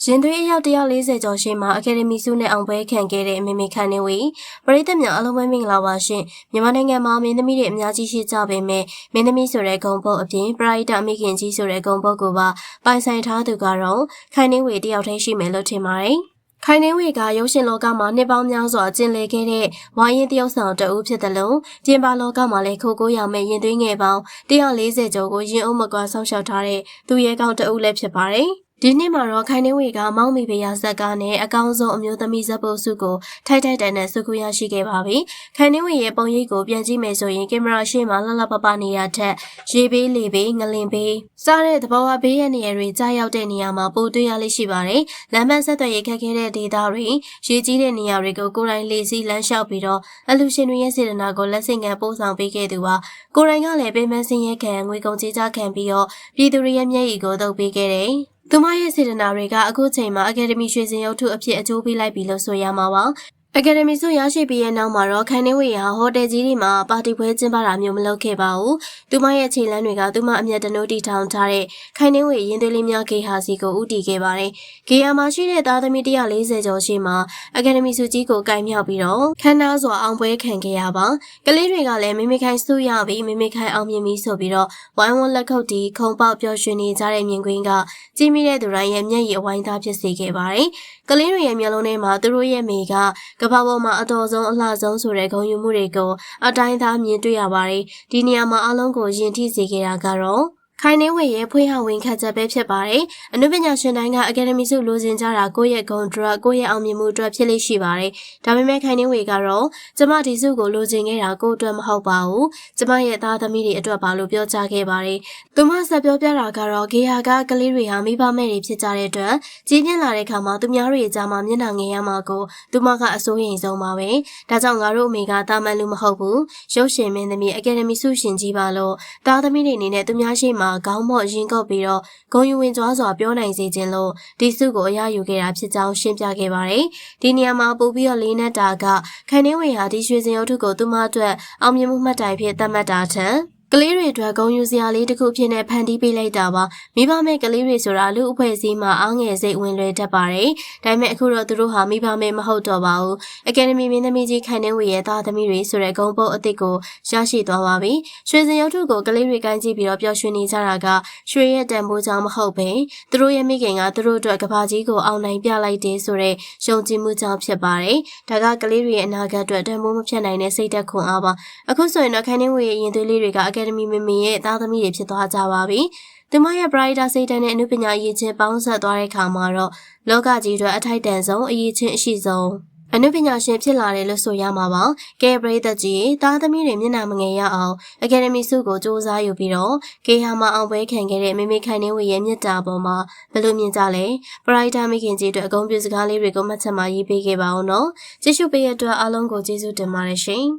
ရင်သွေးအယောက်140ကျော်ရှိမှအကယ်ဒမီဆုနဲ့အောင်ပွဲခံခဲ့တဲ့မေမေခန့်နေဝေပရိသတ်များအားလုံးပဲမင်္ဂလာပါရှင်မြန်မာနိုင်ငံမှာမင်းသမီးတွေအများကြီးရှိကြပေမဲ့မင်းသမီးဆိုတဲ့ဂုဏ်ပုတ်အပြင်ပရိသတ်အမိခင်ကြီးဆိုတဲ့ဂုဏ်ပုတ်ကိုပါပိုင်ဆိုင်ထားသူကတော့ခိုင်နေဝေတယောက်တည်းရှိမယ်လို့ထင်ပါတယ်ခိုင်နေဝေကရုပ်ရှင်လောကမှာနှစ်ပေါင်းများစွာကျင်လည်ခဲ့တဲ့ဝိုင်းရင်တယောက်ဆောင်တအုပ်ဖြစ်တယ်လို့ပြင်ပလောကမှာလည်းခိုကိုရမဲ့ရင်သွေးငယ်ပေါင်း140ကျော်ကိုရင်အုပ်မကွာဆောက်ရှောက်ထားတဲ့သူရဲကောင်းတအုပ်လည်းဖြစ်ပါတယ်ဒီနေ့မှာတော့ခိုင်နေဝေကမောင်မီပရာဇက်ကားနဲ့အကောင်းဆုံးအမျိုးသမီးဇက်ပုတ်စုကိုထိုက်တန်နဲ့စုခုရရှိခဲ့ပါပြီ။ခိုင်နေဝေရဲ့ပုံရိပ်ကိုပြန်ကြည့်မယ်ဆိုရင်ကင်မရာရှေ့မှာလှလှပပနေတာထက်ရေဘေးလေဘေးငလင်ဘေးစားတဲ့သဘောဝဘေးရဲ့နေရာတွေကြားရောက်တဲ့နေရာမှာပိုတွေ့ရလိမ့်ရှိပါတယ်။လမ်းမဆက်သွယ်ရေးခက်ခဲတဲ့ဒေသတွေရေကြီးတဲ့နေရာတွေကိုကိုယ်တိုင်လေစီးလမ်းလျှောက်ပြီးတော့အလူရှင်တွေရဲ့စေတနာကိုလက်ဆင့်ကမ်းပို့ဆောင်ပေးခဲ့သူပါ။ကိုယ်တိုင်ကလည်းပေးမဆင်းရဲခံငွေကုန်ကြေးကြခံပြီးတော့ပြည်သူတွေရဲ့မျက်ရည်ကိုတုပ်ပေးခဲ့တယ်။သူမရဲ့စေတနာတွေကအခုချိန်မှာအကယ်ဒမီရွှေစင်ရုပ်ထုအဖြစ်အကျိုးပေးလိုက်ပြီလို့ဆိုရမှာပါအကယ်ဒမီဆုရရှိပြီးရဲ့နောက်မှာတော့ခိုင်နေဝေဟာဟိုတယ်ကြီးတွေမှာပါတီပွဲကျင်းပတာမျိုးမလုပ်ခဲ့ပါဘူး။သူမရဲ့ခြေလမ်းတွေကသူမအမျက်တနိုးတီထောင်ထားတဲ့ခိုင်နေဝေရင်သွေးလေးများဂေဟာစီကိုဥတီခဲ့ပါတယ်။ဂေဟာမှာရှိတဲ့သားသမီး140ကျော်ရှိမှအကယ်ဒမီဆုကြီးကိုကင်မြောက်ပြီးတော့ခမ်းနားစွာအောင်ပွဲခံခဲ့ရပါ။ကလေးတွေကလည်းမေမေခိုင်ဆုရပြီးမေမေခိုင်အောင်မြင်ပြီးဆိုပြီးတော့ဝိုင်းဝန်းလက်ခုပ်တီခုံပေါက်ပျော်ရွှင်နေကြတဲ့မြင်ကွင်းကကြည့်မိတဲ့သူတိုင်းရဲ့မျက်ရည်အဝိုင်းသားဖြစ်စေခဲ့ပါတယ်။ကလေးတွေရဲ့မျက်လုံးထဲမှာသူတို့ရဲ့မိကကဘာပေါ်မှာအတော်ဆုံးအလှဆုံးဆိုတဲ့ဂုဏ်ယူမှုတွေကိုအတိုင်းသားမြင်တွေ့ရပါတယ်။ဒီနေရာမှာအလုံးကိုယဉ်ထိစေခဲ့တာကတော့ခိုင်နေဝေရဲ့ဖွေးဟဝင်ခတ်ချက်ပဲဖြစ်ပါတယ်။အနုပညာရှင်တိုင်းကအကယ်ဒမီဆုလိုချင်ကြတာကိုယ့်ရဲ့ဂုဏ်အတွက်ကိုယ့်ရဲ့အောင်မြင်မှုအတွက်ဖြစ်လိမ့်ရှိပါတယ်။ဒါပေမဲ့ခိုင်နေဝေကတော့ကျမဒီဆုကိုလိုချင်ခဲ့တာကိုယ့်အတွက်မဟုတ်ပါဘူး။ကျမရဲ့သားသမီးတွေအတွက်ပါလို့ပြောကြားခဲ့ပါတယ်။သူမဆက်ပြောပြတာကတော့ဂေဟာကကလေးတွေဟာမိဘမဲ့တွေဖြစ်ကြတဲ့အတွက်ကြီးပြင်းလာတဲ့အခါမှာသူများတွေကြားမှာမျက်နှာငယ်ရမှာကိုသူမကအစိုးရိမ်ဆုံးပါပဲ။ဒါကြောင့်ငါတို့အမေကတာမန်လူမဟုတ်ဘူး။ရုပ်ရှင်မင်းသမီးအကယ်ဒမီဆုရှင်ကြီးပါလို့သားသမီးတွေအနေနဲ့သူများရှိမှခေါင်းမော့ရင်ကော့ပြီးတော့ဂုံယူဝင်ကြွားစွာပြောနိုင်စေခြင်းလို့ဒီစုကိုအရယူခဲ့တာဖြစ်ကြောင်းရှင်းပြခဲ့ပါတယ်။ဒီနေရာမှာပို့ပြီးတော့လေးနက်တာကခိုင်နေဝေဟာဒီရွှေစင်ရုပ်ထုကိုသူမအတွက်အောင်မြင်မှုမှတ်တိုင်ဖြစ်သတ်မှတ်တာထက်ကလေးတွေအတွက်ဂုဏ်ယူစရာလေးတစ်ခုဖြစ်နေဖန်တီးပေးလိုက်တာပါမိဘမဲ့ကလေးတွေဆိုတာလူအဖွဲ့အစည်းမှာအားငယ်စိတ်ဝင်လွယ်တတ်ပါတယ်ဒါပေမဲ့အခုတော့သူတို့ဟာမိဘမဲ့မဟုတ်တော့ပါဘူးအကယ်ဒမီမင်းသမီးကြီးခိုင်နေဝေရဲ့သားသမီးတွေဆိုတဲ့ဂုဏ်ပုတ်အသစ်ကိုရရှိသွားပါပြီရွှေစင်ရုပ်ထုကိုကလေးတွေကိုင်းကြည့်ပြီးတော့ပျော်ရွှင်နေကြတာကရွှေရဲ့တန်ဖိုးကြောင့်မဟုတ်ပဲသူတို့ရဲ့မိခင်ကသူတို့အတွက်ကဘာကြီးကိုအောင်နိုင်ပြလိုက်တယ်ဆိုတဲ့ယုံကြည်မှုကြောင့်ဖြစ်ပါတယ်ဒါကကလေးတွေရဲ့အနာဂတ်အတွက်တန်ဖိုးမဖြတ်နိုင်တဲ့စိတ်သက်ခွန်အားပါအခုဆိုရင်တော့ခိုင်နေဝေရဲ့ရင်သွေးလေးတွေကအကယ်ဒမီမမေရဲ့သားသမီးတွေဖြစ်သွားကြပါပြီ။သူမရဲ့ Brighter စိတ်ဓာတ်နဲ့အနုပညာရည်ချင်းပေါင်းဆက်သွားတဲ့အခါမှာတော့လောကကြီးအတွက်အထိုက်တန်ဆုံးအရေးချင်းအရှိဆုံးအနုပညာရှင်ဖြစ်လာတယ်လို့ဆိုရမှာပါ။ကဲပရိသတ်ကြီးသားသမီးတွေမျက်နှာမငယ်ရအောင်အကယ်ဒမီဆုကိုစူးစမ်းယူပြီးတော့ကေဟာမှာအောင်ပွဲခံခဲ့တဲ့မေမေခိုင်နေဝေရဲ့မြတ်တာပေါ်မှာဘယ်လိုမြင်ကြလဲ။ Brighter မိခင်ကြီးအတွက်အကုန်ပြုစကားလေးတွေကိုမှတ်ချက်မှာရေးပေးခဲ့ပါအောင်နော်။ကြည့်ရှုပေးရတဲ့အတွက်အားလုံးကိုကျေးဇူးတင်ပါတယ်ရှင်။